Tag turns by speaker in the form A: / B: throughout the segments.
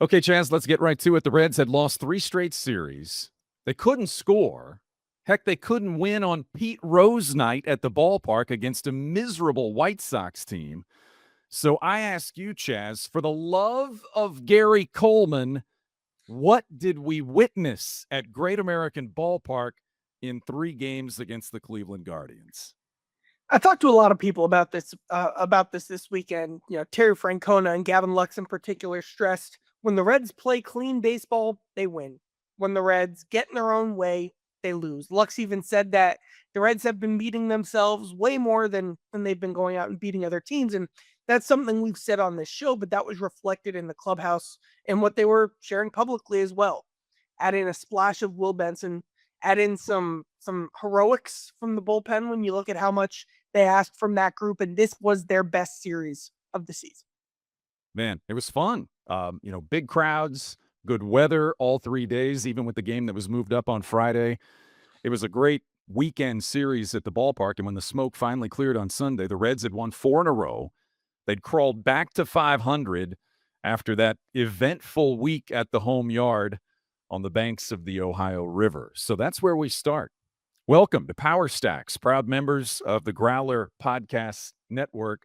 A: Okay, Chaz, let's get right to it. The Reds had lost 3 straight series. They couldn't score. Heck, they couldn't win on Pete Rose night at the ballpark against a miserable White Sox team. So I ask you, Chaz, for the love of Gary Coleman, what did we witness at Great American Ballpark in 3 games against the Cleveland Guardians?
B: I talked to a lot of people about this weekend. Terry Francona and Gavin Lux in particular stressed when the Reds play clean baseball, they win. When the Reds get in their own way, they lose. Lux even said that the Reds have been beating themselves way more than they've been going out and beating other teams, and that's something we've said on this show. But that was reflected in the clubhouse and what they were sharing publicly as well. Add in a splash of Will Benson, add in some heroics from the bullpen when you look at how much they asked from that group, and this was their best series of the season.
A: Man, it was fun. Big crowds, good weather all 3 days, even with the game that was moved up on Friday. It was a great weekend series at the ballpark, and when the smoke finally cleared on Sunday, the Reds had won 4 in a row. They'd crawled back to 500 after that eventful week at the home yard on the banks of the Ohio River. So that's where we start. Welcome to Power Stacks, proud members of the Growler Podcast Network.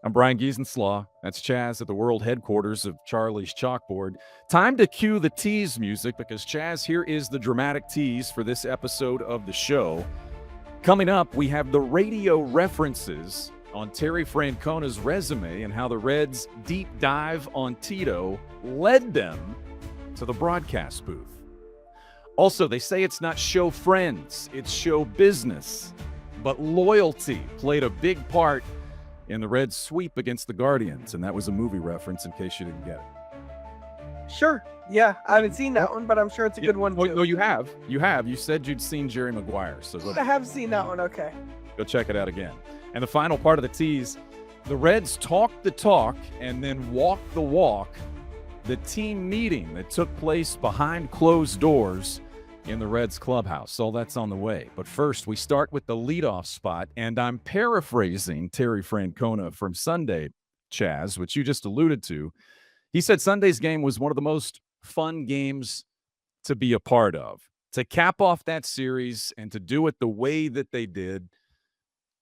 A: I'm Brian Giesenslaw. That's Chaz at the world headquarters of Charlie's Chalkboard. Time to cue the tease music because, Chaz, here is the dramatic tease for this episode of the show. Coming up, we have the radio references on Terry Francona's resume and how the Reds' deep dive on Tito led them to the broadcast booth. Also, they say it's not show friends, it's show business. But loyalty played a big part in the Reds' sweep against the Guardians, and that was a movie reference in case you didn't get it.
B: Sure. Yeah, I haven't seen that one, but I'm sure it's a good one too.
A: No, you have. You have. You said you'd seen Jerry Maguire, so
B: I have seen that one. Okay.
A: Go check it out again. And the final part of the tease, the Reds talked the talk and then walked the walk. The team meeting that took place behind closed doors in the Reds clubhouse. All that's on the way. But first, we start with the leadoff spot, and I'm paraphrasing Terry Francona from Sunday, Chaz, which you just alluded to. He said Sunday's game was one of the most fun games to be a part of. To cap off that series and to do it the way that they did,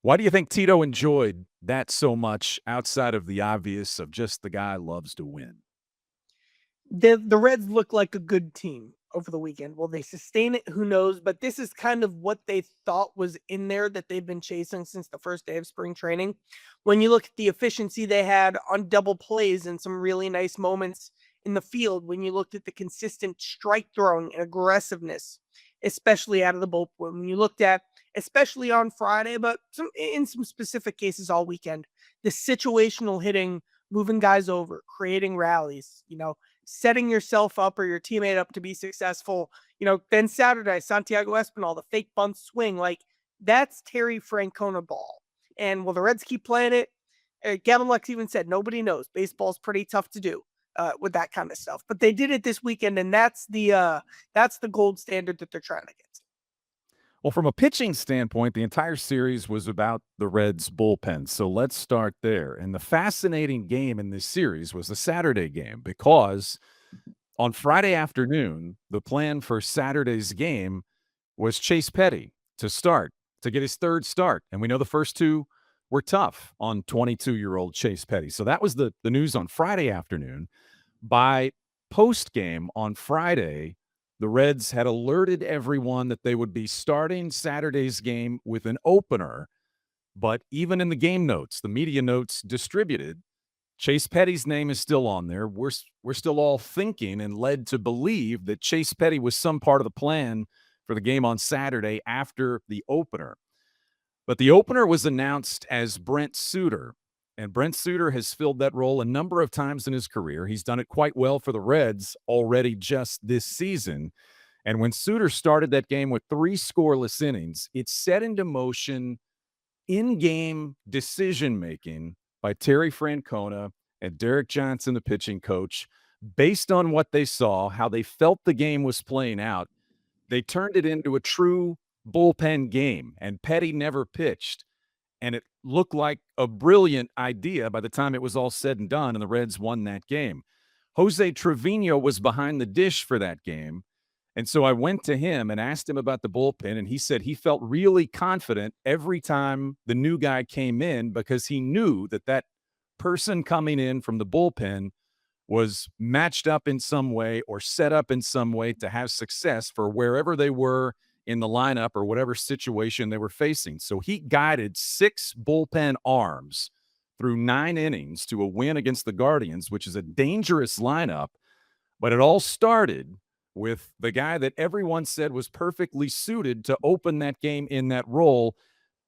A: why do you think Tito enjoyed that so much outside of the obvious of just the guy loves to win?
B: The Reds look like a good team over the weekend. Will they sustain it? Who knows? But this is kind of what they thought was in there that they've been chasing since the first day of spring training. When you look at the efficiency they had on double plays and some really nice moments in the field, when you looked at the consistent strike throwing and aggressiveness, especially out of the bullpen, when you looked at, especially on Friday, but in some specific cases all weekend, the situational hitting, moving guys over, creating rallies, setting yourself up or your teammate up to be successful. Then Saturday, Santiago Espinal, the fake bunt swing, like that's Terry Francona ball. And will the Reds keep playing it? Gavin Lux even said nobody knows. Baseball's pretty tough to do with that kind of stuff. But they did it this weekend, and that's the gold standard that they're trying to get to.
A: Well, from a pitching standpoint, the entire series was about the Reds' bullpen. So let's start there. And the fascinating game in this series was the Saturday game because on Friday afternoon, the plan for Saturday's game was Chase Petty to start, to get his third start. And we know the first two were tough on 22-year-old Chase Petty. So that was the news on Friday afternoon. By post-game on Friday, the Reds had alerted everyone that they would be starting Saturday's game with an opener, but even in the game notes, the media notes distributed, Chase Petty's name is still on there. We're still all thinking and led to believe that Chase Petty was some part of the plan for the game on Saturday after the opener. But the opener was announced as Brent Suter, and Brent Suter has filled that role a number of times in his career. He's done it quite well for the Reds already just this season. And when Suter started that game with 3 scoreless innings, it set into motion in-game decision-making by Terry Francona and Derek Johnson, the pitching coach. Based on what they saw, how they felt the game was playing out, they turned it into a true bullpen game, and Petty never pitched. And it looked like a brilliant idea by the time it was all said and done, and the Reds won that game. Jose Trevino was behind the dish for that game. And so I went to him and asked him about the bullpen, and he said he felt really confident every time the new guy came in because he knew that that person coming in from the bullpen was matched up in some way or set up in some way to have success for wherever they were in the lineup or whatever situation they were facing. So he guided 6 bullpen arms through 9 innings to a win against the Guardians, which is a dangerous lineup. But it all started with the guy that everyone said was perfectly suited to open that game in that role,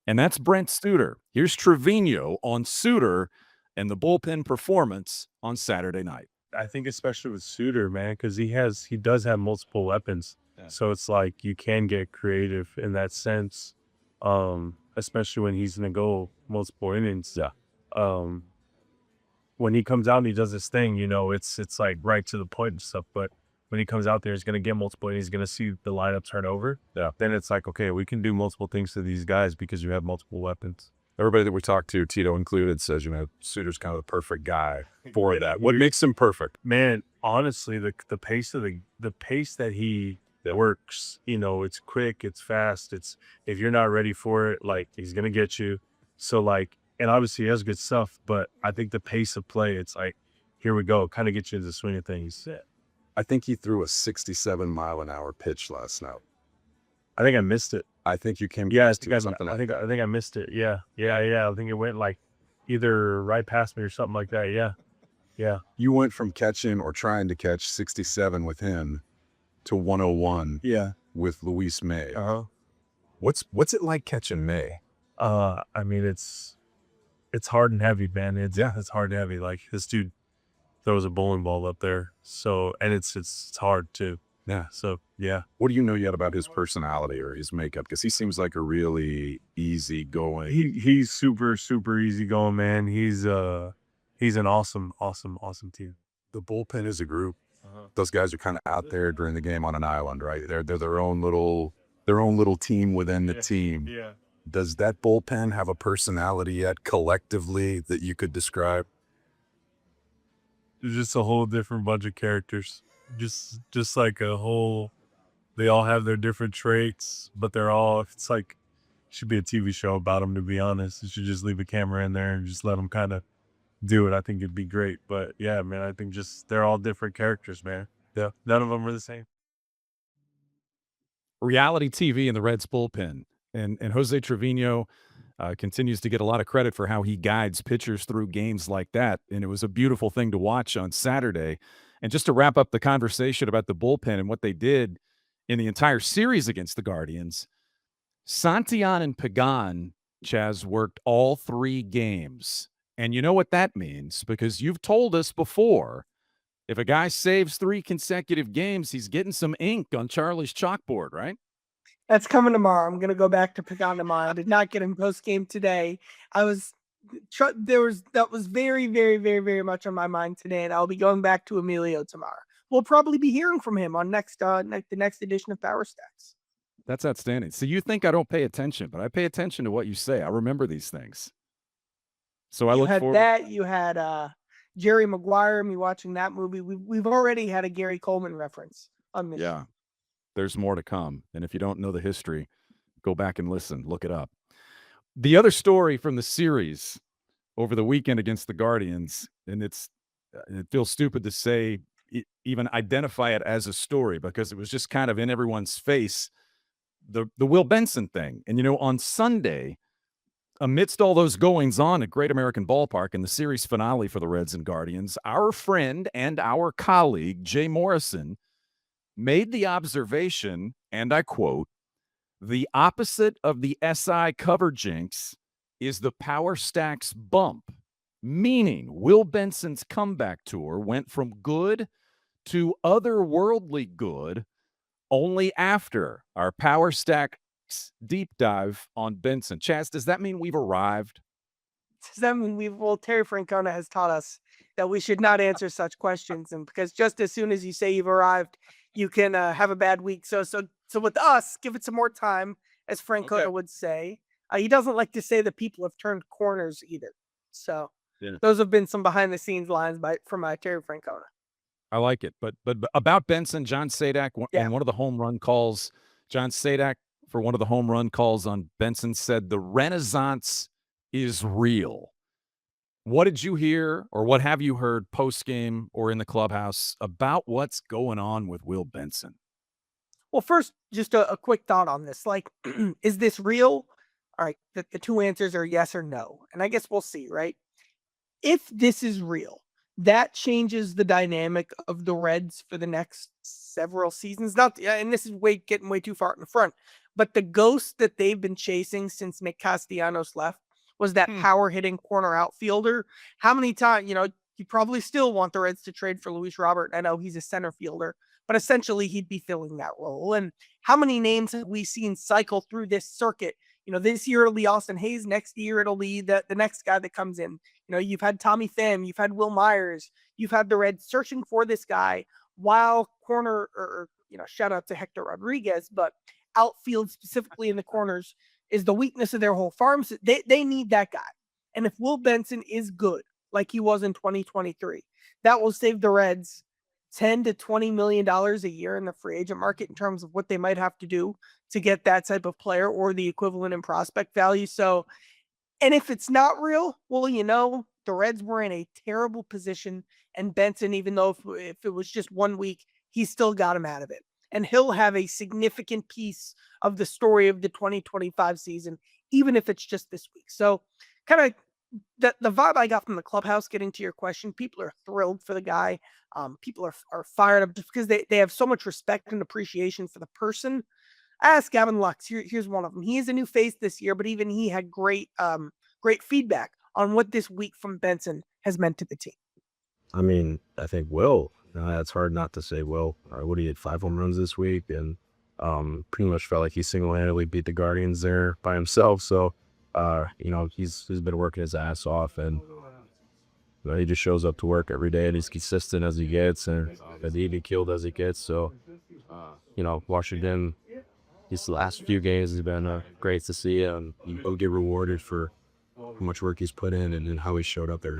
A: and that's Brent Suter. Here's Trevino on Suter and the bullpen performance on Saturday night.
C: I think especially with Suter, man, because he does have multiple weapons.
A: Yeah.
C: So it's like you can get creative in that sense, especially when he's going to go multiple innings.
A: Yeah.
C: When he comes out and he does his thing, it's like right to the point and stuff. But when he comes out there, he's going to get multiple innings. He's going to see the lineup turn over.
A: Yeah.
C: Then it's like, okay, we can do multiple things to these guys because you have multiple weapons.
D: Everybody that we talked to, Tito included, says, Suter's kind of the perfect guy for that. What makes him perfect?
C: Man, honestly, the pace of the pace that he works, it's quick, it's fast. It's if you're not ready for it, like he's gonna get you. So like, and obviously he has good stuff, but I think the pace of play, it's like, here we go, kind of get you into the swing of things.
D: I think he threw a 67-mile-an-hour pitch last night.
C: I think I missed it.
D: I think you came.
C: Yeah,
D: something.
C: I think I missed it. Yeah. I think it went like either right past me or something like that. Yeah.
D: You went from catching or trying to catch 67 with him to 101.
C: Yeah.
D: With Luis May.
E: What's it like catching May?
C: I mean, it's hard and heavy, man. It's hard and heavy. Like this dude throws a bowling ball up there. So, and it's hard too.
D: Yeah.
C: So, yeah.
D: What do you know yet about his personality or his makeup? Because he seems like a really easygoing.
C: He's super, super easygoing, man. He's an awesome team.
D: The bullpen is a group. Those guys are kind of out there during the game on an island, right? They're their own little team within the team.
C: Yeah.
D: Does that bullpen have a personality yet collectively that you could describe?
C: There's just a whole different bunch of characters. Just like a whole, they all have their different traits, but it's like, should be a TV show about them, to be honest. You should just leave a camera in there and just let them kind of do it. I think it'd be great. But yeah, man, I think they're all different characters, man. Yeah, none of them are the same.
A: Reality TV in the Reds bullpen. And Jose Trevino continues to get a lot of credit for how he guides pitchers through games like that. And it was a beautiful thing to watch on Saturday. And just to wrap up the conversation about the bullpen and what they did in the entire series against the Guardians, Santillan and Pagan, Chaz, worked all 3 games. And you know what that means, because you've told us before, if a guy saves 3 consecutive games, he's getting some ink on Charlie's chalkboard, right?
B: That's coming tomorrow. I'm gonna go back to Pagan tomorrow. I did not get him post game today. That was very, very, very, very much on my mind today, and I'll be going back to Emilio tomorrow. We'll probably be hearing from him on the next edition of Power Stacks.
A: That's outstanding. So you think I don't pay attention, but I pay attention to what you say. I remember these things. So I look forward.
B: That you had Jerry Maguire. Me watching that movie. We've already had a Gary Coleman reference on this.
A: Yeah, there's more to come. And if you don't know the history, go back and listen. Look it up. The other story from the series over the weekend against the Guardians, and it feels stupid to say, even identify it as a story, because it was just kind of in everyone's face, the Will Benson thing. And, on Sunday, amidst all those goings on at Great American Ballpark in the series finale for the Reds and Guardians, our friend and our colleague, Jay Morrison, made the observation, and I quote, "The opposite of the SI cover jinx is the Power Stacks bump," meaning Will Benson's comeback tour went from good to otherworldly good only after our Power Stacks deep dive on Benson. Chaz, does that mean we've arrived?
B: Does that mean Terry Francona has taught us that we should not answer such questions, and because just as soon as you say you've arrived, you can have a bad week. So with us, give it some more time, as Francona would say. He doesn't like to say that people have turned corners either. So those have been some behind the scenes lines from Terry Francona.
A: I like it. But about Benson, John Sadak,
B: Yeah.
A: in one of the home run calls, John Sadak, for one of the home run calls on Benson, said the renaissance is real. What did you hear, or what have you heard post game or in the clubhouse about what's going on with Will Benson?
B: Well, first, just a quick thought on this. Like, is this real? All right, the two answers are yes or no. And I guess we'll see, right? If this is real, that changes the dynamic of the Reds for the next several seasons. Not, and this is getting way too far in the front, but the ghost that they've been chasing since Nick Castellanos left was that power hitting corner outfielder. How many times, you probably still want the Reds to trade for Luis Robert. I know he's a center fielder, but essentially he'd be filling that role. And how many names have we seen cycle through this circuit? This year it'll be Austin Hayes. Next year it'll be the next guy that comes in. You've had Tommy Pham, you've had Will Myers, you've had the Reds searching for this guy while corner or shout out to Hector Rodriguez, but outfield specifically in the corners is the weakness of their whole farm. So they need that guy. And if Will Benson is good, like he was in 2023, that will save the Reds $10 to $20 million a year in the free agent market in terms of what they might have to do to get that type of player or the equivalent in prospect value. So, and if it's not real, well, the Reds were in a terrible position, and Benson, even though if it was just 1 week, he still got him out of it. And he'll have a significant piece of the story of the 2025 season, even if it's just this week. So kind of the vibe I got from the clubhouse, getting to your question, people are thrilled for the guy. People are fired up just because they have so much respect and appreciation for the person. I asked Gavin Lux. Here's one of them. He is a new face this year, but even he had great feedback on what this week from Benson has meant to the team.
F: I mean, I think Will. It's hard not to say Will. What he had 5 home runs this week, and pretty much felt like he single-handedly beat the Guardians there by himself. So, he's been working his ass off, and he just shows up to work every day, and he's consistent as he gets, and even killed as he gets. So, Washington, these last few games has been great to see, and he'll get rewarded for how much work he's put in and how he showed up there.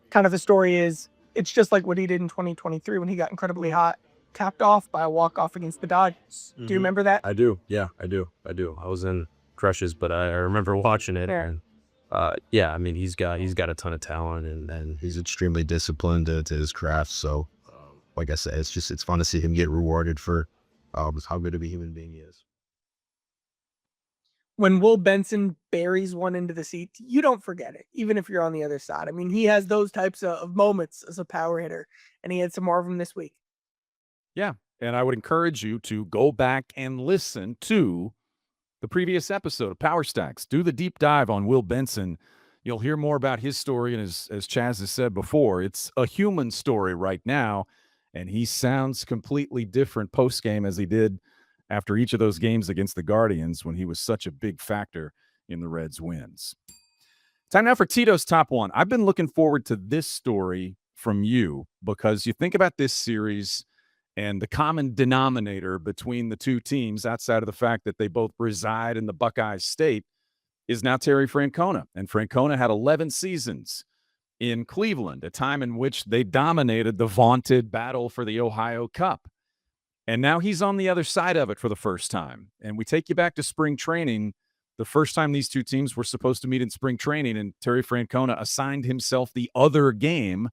B: Kind of the story is, it's just like what he did in 2023 when he got incredibly hot, capped off by a walk-off against the Dodgers. Do you remember that?
F: I do. Yeah, I do. I was in crushes, but I remember watching it.
B: Fair.
F: And I mean, he's got a ton of talent, and he's extremely disciplined to his craft. So, like I said, it's fun to see him get rewarded for how good of a human being he is.
B: When Will Benson buries one into the seat, you don't forget it, even if you're on the other side. I mean, he has those types of moments as a power hitter, and he had some more of them this week.
A: Yeah, and I would encourage you to go back and listen to the previous episode of Power Stacks. Do the deep dive on Will Benson. You'll hear more about his story, and as Chaz has said before, it's a human story right now, and he sounds completely different post-game as he did after each of those games against the Guardians when he was such a big factor in the Reds' wins. Time now for Tito's Top 1. I've been looking forward to this story from you because you think about this series and the common denominator between the two teams, outside of the fact that they both reside in the Buckeye State, is now Terry Francona. And Francona had 11 seasons in Cleveland, a time in which they dominated the vaunted battle for the Ohio Cup. And now he's on the other side of it for the first time. And we take you back to spring training, the first time these two teams were supposed to meet in spring training, and Terry Francona assigned himself the other game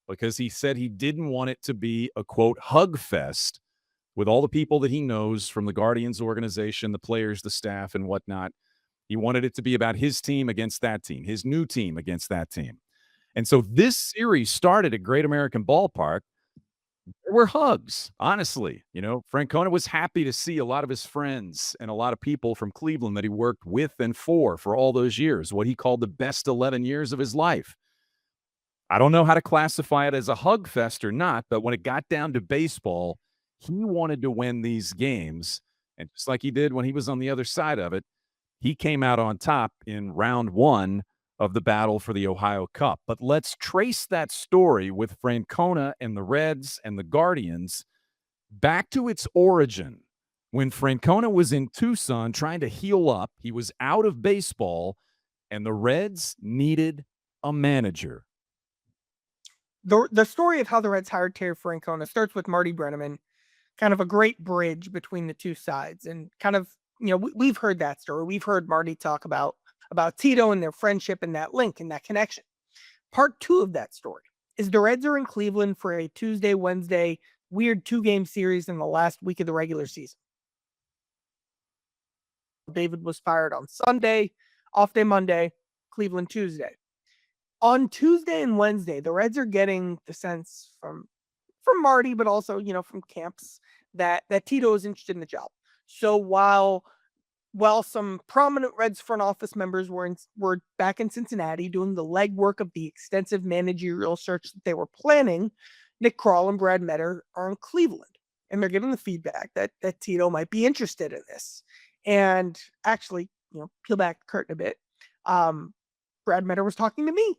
A: because he said he didn't want it to be a, quote, hug fest with all the people that he knows from the Guardians organization, the players, the staff, and whatnot. He wanted it to be about his team against that team, his new team against that team. And so this series started at Great American Ballpark. There were hugs, honestly. Francona was happy to see a lot of his friends and a lot of people from Cleveland that he worked with and for all those years, what he called the best 11 years of his life. I don't know how to classify it as a hug fest or not, but when it got down to baseball, he wanted to win these games. And just like he did when he was on the other side of it, he came out on top in round 1 of the battle for the Ohio Cup. But let's trace that story with Francona and the Reds and the Guardians back to its origin. When Francona was in Tucson trying to heal up, he was out of baseball, and the Reds needed a manager.
B: The story of how the Reds hired Terry Francona starts with Marty Brennaman, kind of a great bridge between the two sides, and kind of, we've heard that story. We've heard Marty talk about Tito and their friendship and that link and that connection. Part 2 of that story is the Reds are in Cleveland for a Tuesday, Wednesday, weird 2-game series in the last week of the regular season. David was fired on Sunday, off day Monday, Cleveland Tuesday. On Tuesday and Wednesday, the Reds are getting the sense from Marty, but also, from camps that Tito is interested in the job. So while some prominent Reds front office members were back in Cincinnati doing the legwork of the extensive managerial search that they were planning, Nick Krall and Brad Metter are in Cleveland, and they're getting the feedback that Tito might be interested in this. And actually, peel back the curtain a bit. Brad Metter was talking to me.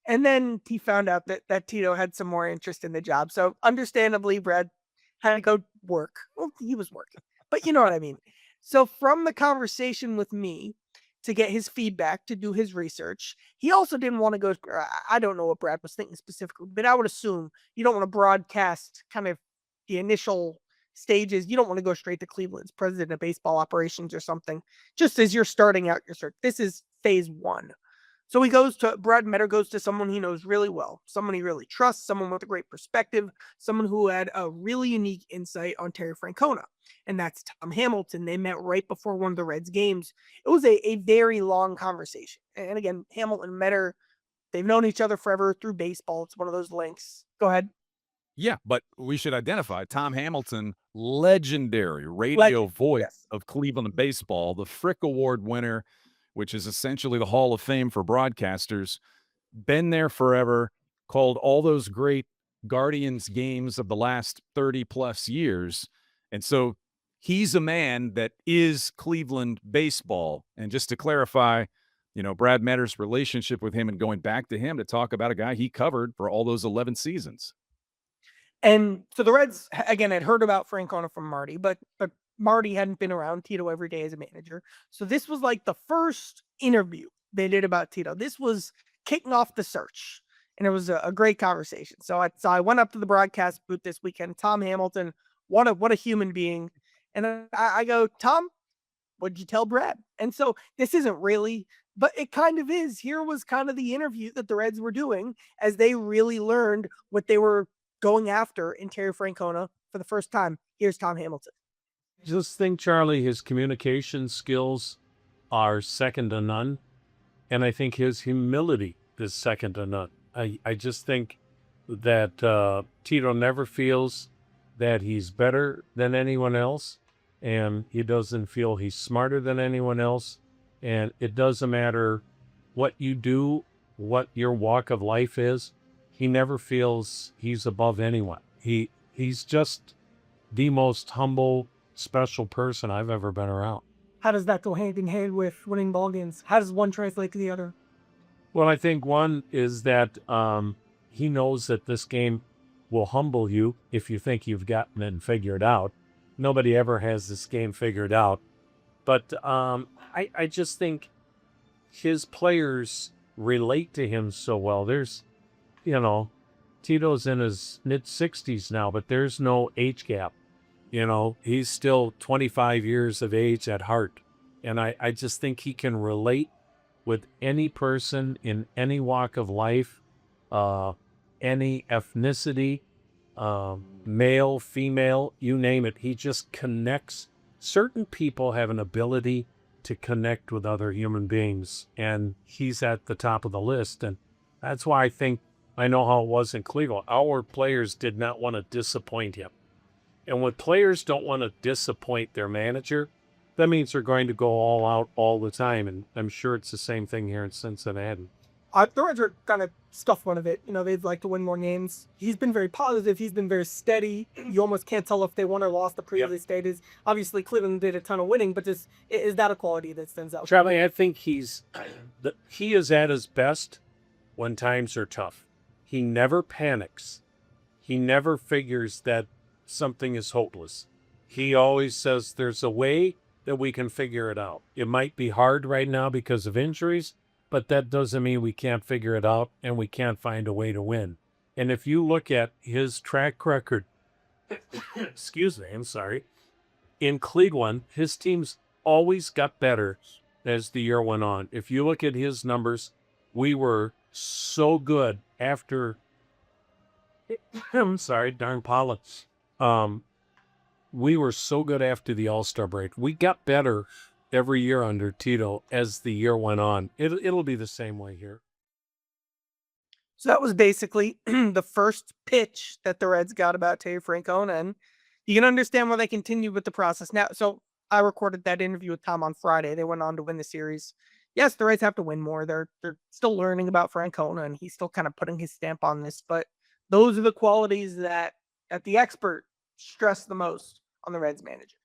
B: And then he found out that Tito had some more interest in the job. So understandably, Brad had to go work. Well, he was working, but you know what I mean. So from the conversation with me to get his feedback, to do his research, he also didn't want to go. I don't know what Brad was thinking specifically, but I would assume you don't want to broadcast kind of the initial stages. You don't want to go straight to Cleveland's president of baseball operations or something, just as you're starting out your search. This is phase 1. So Brad Metter goes to someone he knows really well, someone he really trusts, someone with a great perspective, someone who had a really unique insight on Terry Francona. And that's Tom Hamilton. They met right before one of the Reds games. It was a very long conversation. And again, Hamilton and Metter, they've known each other forever through baseball. It's one of those links. Go ahead.
A: Yeah, but we should identify Tom Hamilton, legendary radio voice
B: Yes.
A: of Cleveland baseball, the Frick Award winner, which is essentially the Hall of Fame for broadcasters, been there forever, called all those great Guardians games of the last 30 plus years. And so he's a man that is Cleveland baseball. And just to clarify, Brad Metter's relationship with him and going back to him to talk about a guy he covered for all those 11 seasons.
B: And so the Reds, again, had heard about Francona from Marty, but Marty hadn't been around Tito every day as a manager. So this was like the first interview they did about Tito. This was kicking off the search, and it was a great conversation. So I went up to the broadcast booth this weekend. Tom Hamilton, what a human being. And I go, Tom, what'd you tell Brad? And so this isn't really, but it kind of is. Here was kind of the interview that the Reds were doing as they really learned what they were going after in Terry Francona for the first time. Here's Tom Hamilton.
G: Just think, Charlie, his communication skills are second to none. And I think his humility is second to none. I just think that Tito never feels that he's better than anyone else. And he doesn't feel he's smarter than anyone else. And it doesn't matter what you do, what your walk of life is. He never feels he's above anyone. He's just the most humble, special person I've ever been around.
B: How does that go hand in hand with winning ball games? How does one translate to the other?
G: Well, I think one is that he knows that this game will humble you if you think you've gotten it and figured out. Nobody ever has this game figured out. But I just think his players relate to him so well. There's, Tito's in his mid-60s now, but there's no age gap. He's still 25 years of age at heart. And I just think he can relate with any person in any walk of life, any ethnicity, male, female, you name it. He just connects. Certain people have an ability to connect with other human beings, and he's at the top of the list. And that's why I know how it was in Cleveland. Our players did not want to disappoint him. And when players don't want to disappoint their manager, that means they're going to go all out all the time. And I'm sure it's the same thing here in Cincinnati.
B: The Reds are kind of stuffed one of it. They'd like to win more games. He's been very positive. He's been very steady. You almost can't tell if they won or lost the previous stages. Obviously, Cleveland did a ton of winning, but is that a quality that stands out?
G: Charlie, I think he is at his best when times are tough. He never panics. He never figures that something is hopeless. He always says there's a way that we can figure it out. It might be hard right now because of injuries, but that doesn't mean we can't figure it out and we can't find a way to win. And if you look at his track record, excuse me, I'm sorry, in Cleveland, his teams always got better as the year went on. If you look at his numbers, we were so good after, I'm sorry, darn Paula. We were so good after the All-Star break. We got better every year under Tito as the year went on. It'll be the same way here.
B: So that was basically the first pitch that the Reds got about Terry Francona, and you can understand why they continued with the process now. So I recorded that interview with Tom on Friday. They went on to win the series. Yes, the Reds have to win more. They're still learning about Francona, and he's still kind of putting his stamp on this. But those are the qualities that the expert stressed the most on the Reds manager.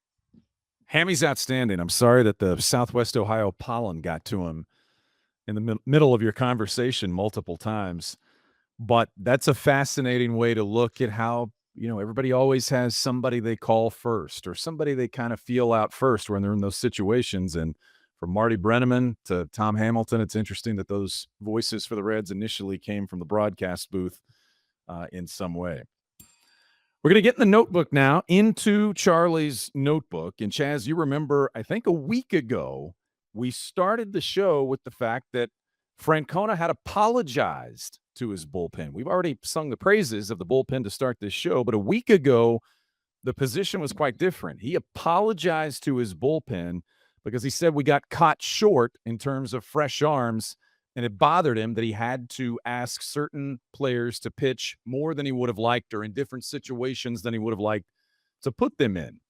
A: Hammy's outstanding. I'm sorry that the Southwest Ohio pollen got to him in the middle of your conversation multiple times. But that's a fascinating way to look at how, everybody always has somebody they call first or somebody they kind of feel out first when they're in those situations. And from Marty Brenneman to Tom Hamilton, it's interesting that those voices for the Reds initially came from the broadcast booth in some way. We're going to get in the notebook now, into Charlie's notebook. And Chaz, you remember, I think a week ago, we started the show with the fact that Francona had apologized to his bullpen. We've already sung the praises of the bullpen to start this show, but a week ago, the position was quite different. He apologized to his bullpen because he said we got caught short in terms of fresh arms, and it bothered him that he had to ask certain players to pitch more than he would have liked or in different situations than he would have liked to put them in.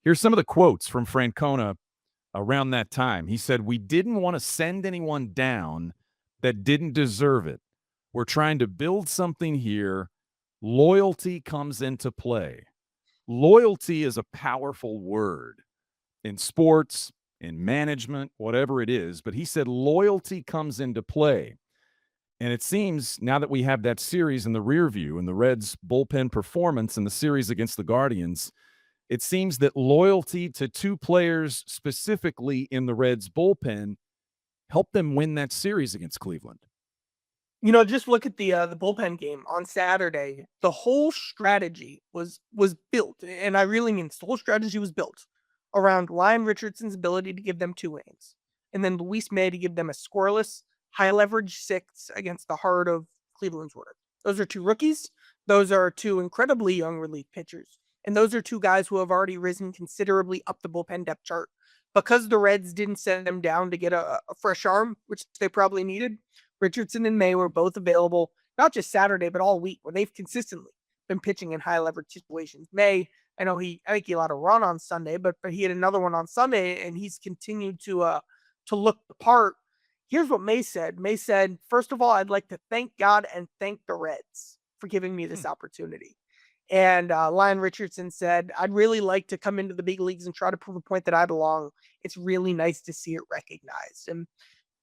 A: Here's some of the quotes from Francona around that time. He said, "We didn't want to send anyone down that didn't deserve it. We're trying to build something here. Loyalty comes into play." Loyalty is a powerful word in sports, in management, whatever it is. But he said loyalty comes into play. And it seems now that we have that series in the rear view and the Reds' bullpen performance in the series against the Guardians, it seems that loyalty to two players specifically in the Reds' bullpen helped them win that series against Cleveland.
B: Just look at the bullpen game on Saturday. The whole strategy was built, and I really mean the whole strategy was built around Ryan Richardson's ability to give them two innings, and then Luis May to give them a scoreless, high leverage sixth against the heart of Cleveland's order. Those are two rookies. Those are two incredibly young relief pitchers, and those are two guys who have already risen considerably up the bullpen depth chart. Because the Reds didn't send them down to get a fresh arm, which they probably needed, Richardson and May were both available, not just Saturday, but all week, where they've consistently been pitching in high leverage situations. May, I think he allowed a run on Sunday, but he had another one on Sunday, and he's continued to look the part. Here's what May said. May said, "First of all, I'd like to thank God and thank the Reds for giving me this opportunity." And Ryan Richardson said, "I'd really like to come into the big leagues and try to prove a point that I belong. It's really nice to see it recognized." And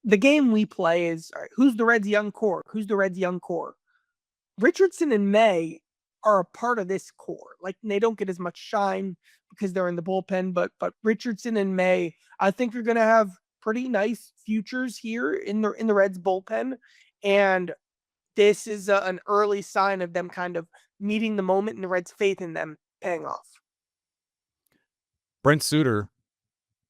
B: the game we play is, all right, who's the Reds' young core? Who's the Reds' young core? Richardson and May are a part of this core. Like, they don't get as much shine because they're in the bullpen, but Richardson and May, I think you're going to have pretty nice futures here in the Reds bullpen. And this is an early sign of them kind of meeting the moment and the Reds' faith in them paying off.
A: Brent Suter,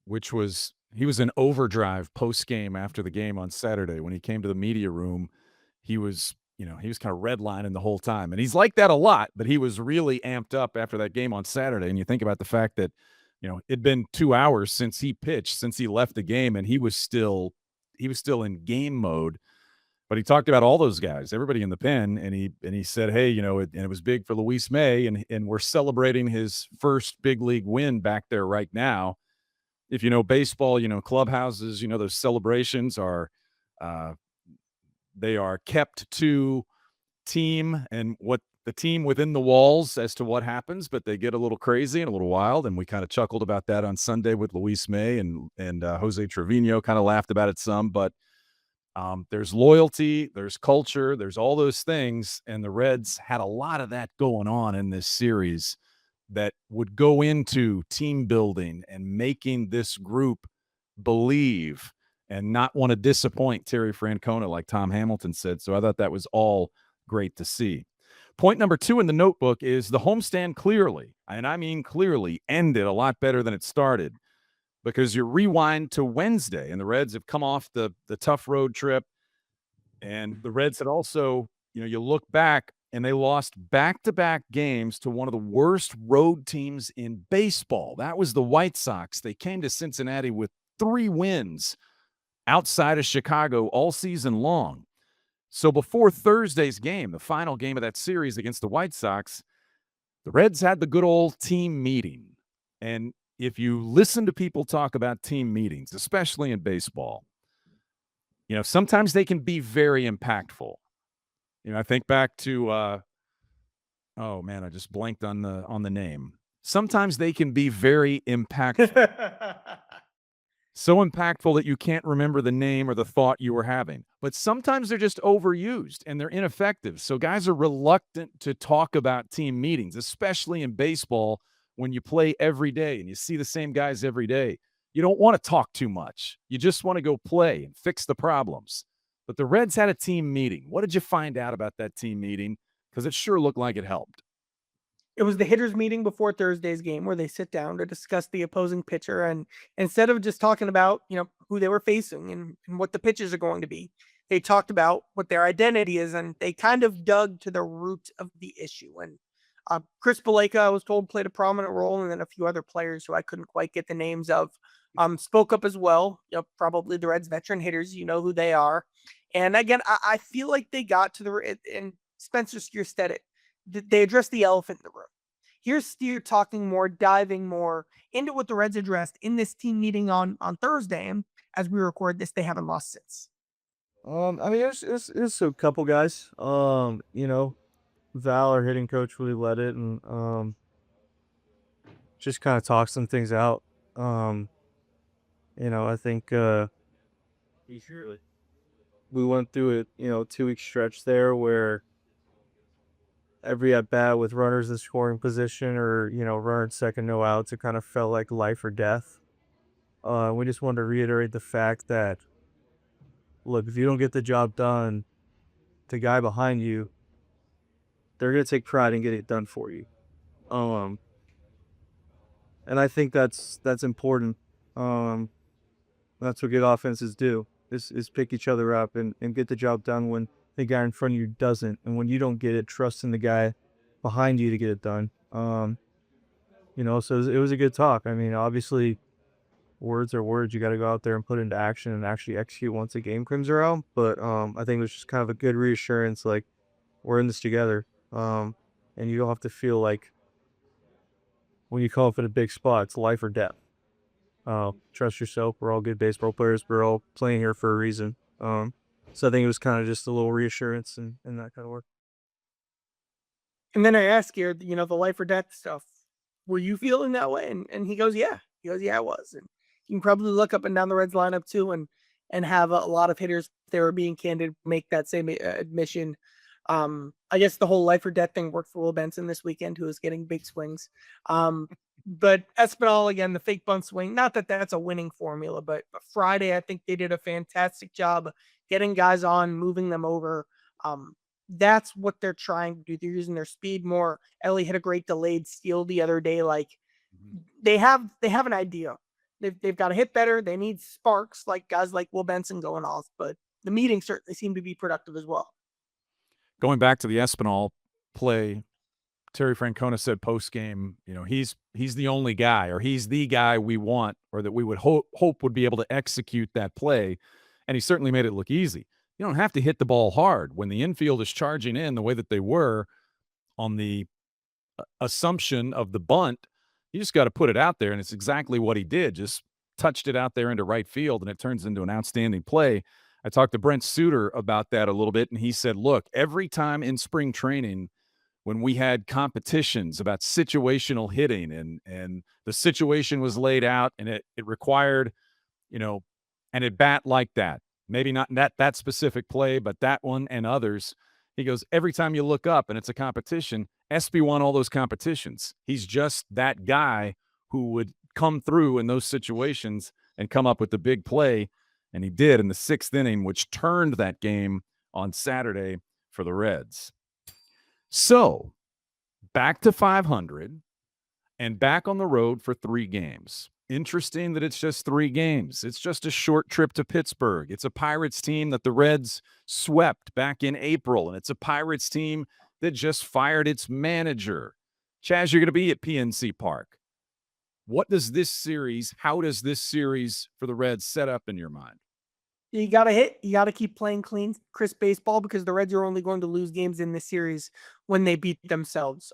A: he was in overdrive post-game after the game on Saturday. When he came to the media room, he was kind of redlining the whole time. And he's like that a lot, but he was really amped up after that game on Saturday. And you think about the fact that, it'd been 2 hours since he pitched, since he left the game, and he was still in game mode. But he talked about all those guys, everybody in the pen, and he said, "Hey, and it was big for Luis May, and we're celebrating his first big league win back there right now." If you know baseball, clubhouses, those celebrations are they are kept to team and what the team within the walls as to what happens, but they get a little crazy and a little wild. And we kind of chuckled about that on Sunday with Luis May and Jose Trevino kind of laughed about it some, but there's loyalty, there's culture, there's all those things. And the Reds had a lot of that going on in this series that would go into team building and making this group believe and not want to disappoint Terry Francona, like Tom Hamilton said. So I thought that was all great to see. Point number 2 in the notebook is the homestand clearly, and I mean clearly, ended a lot better than it started, because you rewind to Wednesday, and the Reds have come off the tough road trip, and the Reds had also, you look back, and they lost back-to-back games to one of the worst road teams in baseball. That was the White Sox. They came to Cincinnati with 3 wins outside of Chicago all season long. So before Thursday's game, the final game of that series against the White Sox, the Reds had the good old team meeting. And if you listen to people talk about team meetings, especially in baseball, sometimes they can be very impactful. I think back to oh man, I just blanked on the name. Sometimes they can be very impactful. So impactful that you can't remember the name or the thought you were having. But sometimes they're just overused and they're ineffective. So guys are reluctant to talk about team meetings, especially in baseball when you play every day and you see the same guys every day. You don't want to talk too much. You just want to go play and fix the problems. But the Reds had a team meeting. What did you find out about that team meeting? Because it sure looked like it helped.
B: It was the hitters meeting before Thursday's game where they sit down to discuss the opposing pitcher. And instead of just talking about, who they were facing and what the pitches are going to be, they talked about what their identity is. And they kind of dug to the root of the issue. And Chris Baleka, I was told, played a prominent role. And then a few other players who I couldn't quite get the names of spoke up as well. Probably the Reds veteran hitters, who they are. And again, I feel like they got to and Spencer Steer said it. They addressed the elephant in the room. Here's Steer talking more, diving more into what the Reds addressed in this team meeting on Thursday. And as we record this, they haven't lost since.
H: It's a couple guys. Val, our hitting coach, really led it and just kind of talked some things out. I think we went through a 2-week stretch there where every at bat with runners in scoring position or runner at second, no outs, it kind of felt like life or death. We just wanted to reiterate the fact that, look, if you don't get the job done, the guy behind you, they're gonna take pride in getting it done for you. And I think that's important. That's what good offenses do is pick each other up and get the job done when the guy in front of you doesn't, and when you don't get it, trusting the guy behind you to get it done. So it was a good talk. I mean, obviously, words are words. You got to go out there and put into action and actually execute once the game comes around. But I think it was just kind of a good reassurance, like we're in this together, and you don't have to feel like when you call up in a big spot, it's life or death. Trust yourself. We're all good baseball players. We're all playing here for a reason. So I think it was kind of just a little reassurance and that kind of work.
B: And then I asked you, the life or death stuff, were you feeling that way? And he goes, yeah. He goes, yeah, I was. And you can probably look up and down the Reds lineup too and have a lot of hitters, if they were being candid, make that same admission. I guess the whole life or death thing worked for Will Benson this weekend, who was getting big swings. But Espinal, again, the fake bunt swing, not that that's a winning formula, but Friday, I think they did a fantastic job getting guys on, moving them over. That's what they're trying to do. They're using their speed more. Ellie hit a great delayed steal the other day. Like they have an idea. They've got to hit better. They need sparks like guys like Will Benson going off, but the meetings certainly seem to be productive as well.
A: Going back to the Espinal play, Terry Francona said post-game, he's the only guy, or he's the guy we want, or that we would hope would be able to execute that play. And he certainly made it look easy. You don't have to hit the ball hard. When the infield is charging in the way that they were on the assumption of the bunt, you just got to put it out there, and it's exactly what he did. Just touched it out there into right field, and it turns into an outstanding play. I talked to Brent Suter about that a little bit, and he said, look, every time in spring training when we had competitions about situational hitting and the situation was laid out and it required, an at bat like that, maybe not that specific play, but that one and others, he goes, every time you look up and it's a competition, Espy won all those competitions. He's just that guy who would come through in those situations and come up with the big play. And he did in the 6th inning, which turned that game on Saturday for the Reds. So back to 500 and back on the road for 3 games. Interesting that it's just 3 games. It's just a short trip to Pittsburgh. It's a Pirates team that the Reds swept back in April, and it's a Pirates team that just fired its manager. Chaz, you're going to be at PNC Park. How does this series for the Reds set up in your mind?
B: You got to keep playing clean, crisp baseball, because the Reds are only going to lose games in this series when they beat themselves.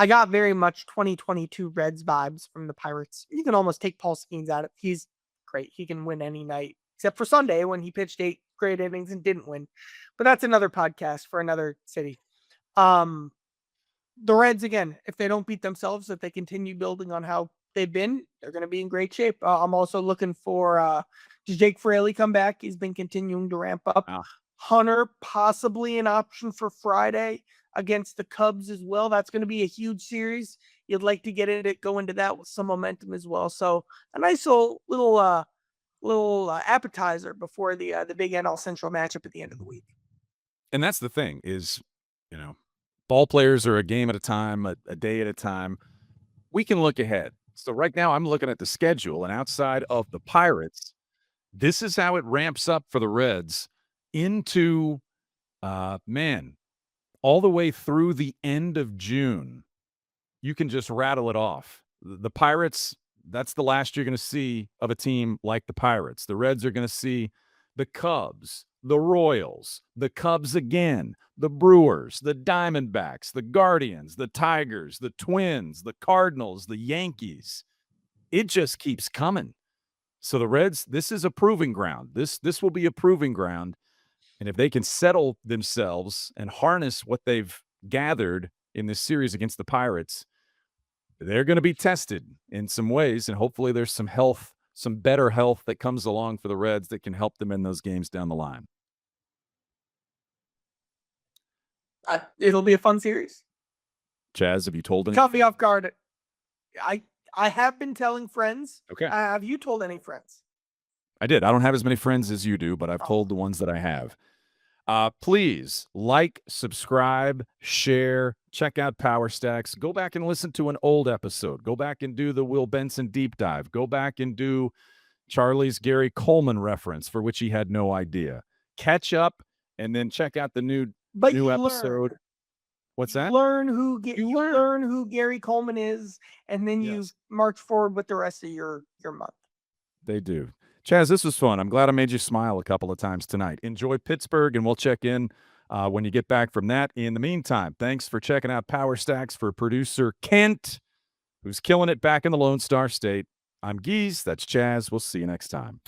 B: I got very much 2022 Reds vibes from the Pirates. You can almost take Paul Skeens out of it. He's great. He can win any night, except for Sunday when he pitched 8 great innings and didn't win. But that's another podcast for another city. The Reds, again, if they don't beat themselves, if they continue building on how they've been, they're going to be in great shape. I'm also looking for Jake Fraley come back. He's been continuing to ramp up.
A: Wow.
B: Hunter, possibly an option for Friday against the Cubs as well. That's going to be a huge series. You'd like to go into that with some momentum as well. So a nice little appetizer before the big NL Central matchup at the end of the week.
A: And that's the thing is, ball players are a game at a time, a day at a time. We can look ahead. So right now I'm looking at the schedule, and outside of the Pirates, this is how it ramps up for the Reds into, all the way through the end of June. You can just rattle it off. The Pirates, that's the last you're going to see of a team like the Pirates. The Reds are going to see the Cubs, the Royals, the Cubs again, the Brewers, the Diamondbacks, the Guardians, the Tigers, the Twins, the Cardinals, the Yankees. It just keeps coming. So the Reds, this is a proving ground. This will be a proving ground. And if they can settle themselves and harness what they've gathered in this series against the Pirates, they're going to be tested in some ways. And hopefully there's some better health that comes along for the Reds that can help them in those games down the line.
B: It'll be a fun series.
A: Chaz, have you told any?
B: Caught me off guard. I have been telling friends.
A: Okay.
B: Have you told any friends?
A: I did. I don't have as many friends as you do, but I've told the ones that I have. Please like, subscribe, share, check out Power Stacks. Go back and listen to an old episode. Go back and do the Will Benson deep dive. Go back and do Charlie's Gary Coleman reference, for which he had no idea. Catch up and then check out the new episode. What's that?
B: Learn who Gary Coleman is, and then you march forward with the rest of your month.
A: They do. Chaz, this was fun. I'm glad I made you smile a couple of times tonight. Enjoy Pittsburgh, and we'll check in when you get back from that. In the meantime, thanks for checking out Power Stacks for producer Kent, who's killing it back in the Lone Star State. I'm Geese. That's Chaz. We'll see you next time.